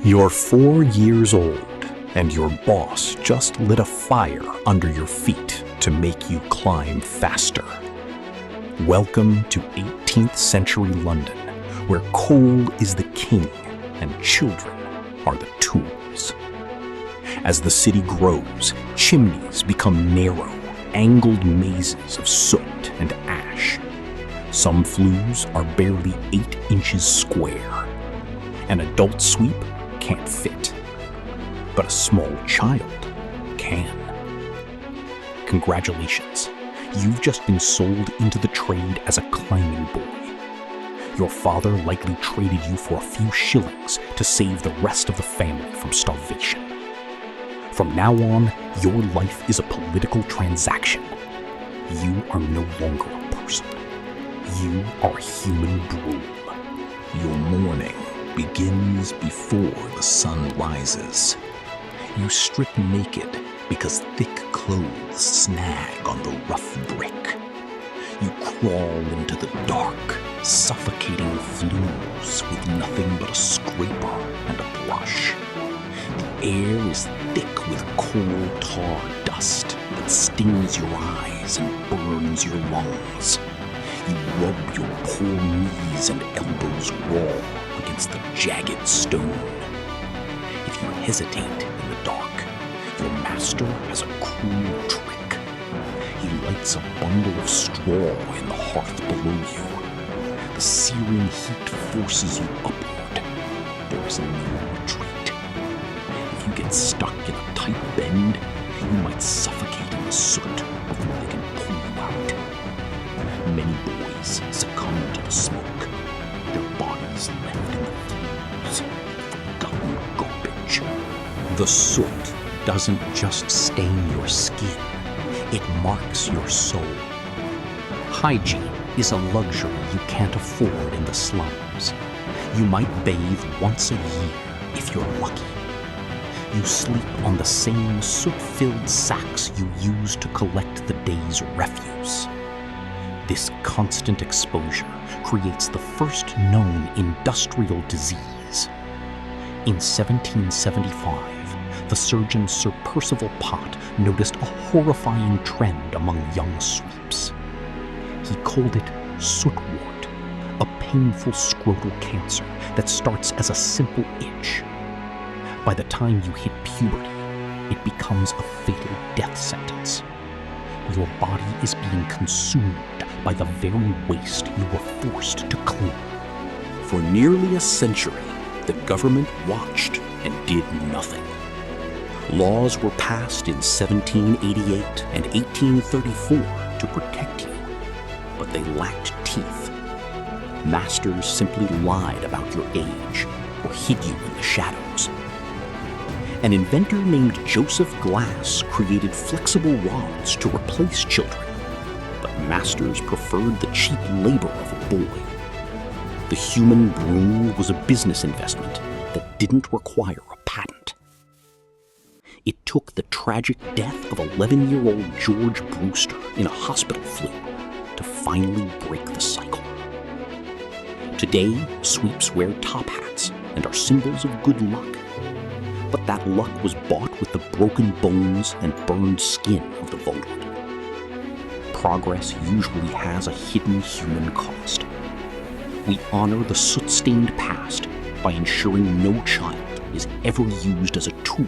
You're 4 years old, and your boss just lit a fire under your feet to make you climb faster. Welcome to 18th century London, where coal is the king and children are the tools. As the city grows, chimneys become narrow, angled mazes of soot and ash. Some flues are barely 8 inches square. An adult sweep can't fit, but a small child can. Congratulations, you've just been sold into the trade as a climbing boy. Your father likely traded you for a few shillings to save the rest of the family from starvation. From now on, your life is a political transaction. You are no longer a person. You are a human broom. Your morning begins before the sun rises. You strip naked because thick clothes snag on the rough brick. You crawl into the dark, suffocating flues with nothing but a scraper and a brush. The air is thick with coal tar dust that stings your eyes and burns your lungs. You rub your poor knees and elbows raw against the jagged stone. If you hesitate in the dark, your master has a cruel trick. He lights a bundle of straw in the hearth below you. The searing heat forces you upward. There is no retreat. If you get stuck in a tight bend, you might suffocate in the soot before they can pull you out. Many boys succumb to the smoke, their bodies left in the flames, forgotten garbage. The soot doesn't just stain your skin, it marks your soul. Hygiene is a luxury you can't afford in the slums. You might bathe once a year if you're lucky. You sleep on the same soot-filled sacks you use to collect the day's refuse. This constant exposure creates the first known industrial disease. In 1775, the surgeon Sir Percival Pott noticed a horrifying trend among young sweeps. He called it sootwort, a painful scrotal cancer that starts as a simple itch. By the time you hit puberty, it becomes a fatal death sentence. Your body is being consumed by the very waste you were forced to clean. For nearly a century, the government watched and did nothing. Laws were passed in 1788 and 1834 to protect you, but they lacked teeth. Masters simply lied about your age or hid you in the shadows. An inventor named Joseph Glass created flexible rods to replace children, but masters preferred the cheap labor of a boy. The human broom was a business investment that didn't require a patent. It took the tragic death of 11-year-old George Brewster in a hospital flu to finally break the cycle. Today, sweeps wear top hats and are symbols of good luck. But that luck was bought with the broken bones and burned skin of the vulnerable. Progress usually has a hidden human cost. We honor the soot-stained past by ensuring no child is ever used as a tool